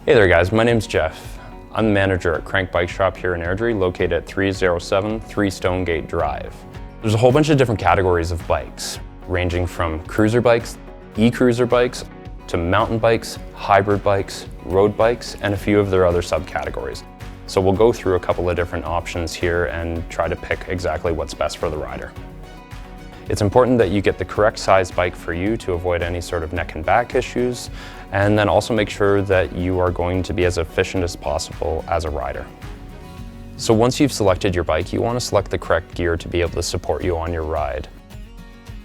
Hey there guys, my name's Jeff. I'm the manager at Crank Bike Shop here in Airdrie, located at 307 3 Stonegate Drive. There's a whole bunch of different categories of bikes, ranging from cruiser bikes, e-cruiser bikes, to mountain bikes, hybrid bikes, road bikes, and a few of their other subcategories. So we'll go through a couple of different options here and try to pick exactly what's best for the rider. It's important that you get the correct size bike for you to avoid any sort of neck and back issues, and then also make sure that you are going to be as efficient as possible as a rider. So once you've selected your bike, you want to select the correct gear to be able to support you on your ride.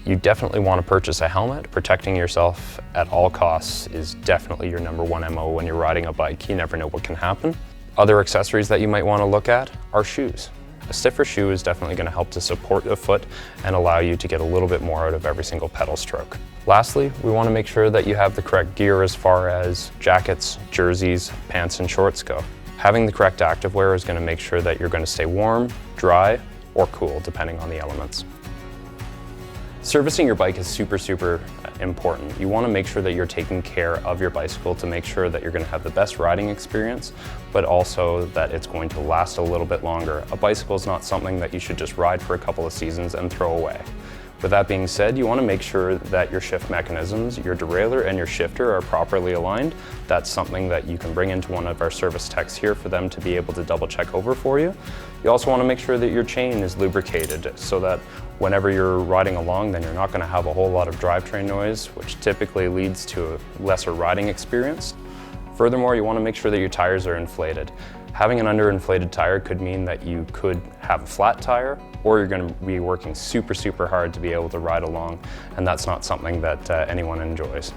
You definitely want to purchase a helmet. Protecting yourself at all costs is definitely your #1 MO when you're riding a bike. You never know what can happen. Other accessories that you might want to look at are shoes. A stiffer shoe is definitely going to help to support the foot and allow you to get a little bit more out of every single pedal stroke. Lastly, we want to make sure that you have the correct gear as far as jackets, jerseys, pants, and shorts go. Having the correct activewear is going to make sure that you're going to stay warm, dry, or cool, depending on the elements. Servicing your bike is super important. You want to make sure that you're taking care of your bicycle to make sure that you're going to have the best riding experience, but also that it's going to last a little bit longer. A bicycle is not something that you should just ride for a couple of seasons and throw away. With that being said, you want to make sure that your shift mechanisms, your derailleur and your shifter are properly aligned. That's something that you can bring into one of our service techs here for them to be able to double check over for you. You also want to make sure that your chain is lubricated so that whenever you're riding along, then you're not going to have a whole lot of drivetrain noise, which typically leads to a lesser riding experience. Furthermore, you want to make sure that your tires are inflated. Having an underinflated tire could mean that you could have a flat tire, or you're going to be working super hard to be able to ride along, and that's not something that anyone enjoys.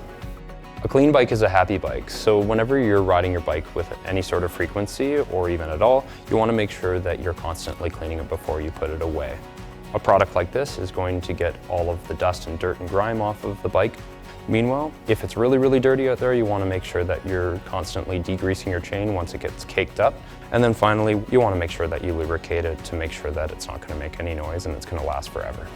A clean bike is a happy bike, so whenever you're riding your bike with any sort of frequency, or even at all, you want to make sure that you're constantly cleaning it before you put it away. A product like this is going to get all of the dust and dirt and grime off of the bike. Meanwhile, if it's really dirty out there, you want to make sure that you're constantly degreasing your chain once it gets caked up. And then finally, you want to make sure that you lubricate it to make sure that it's not going to make any noise and it's going to last forever.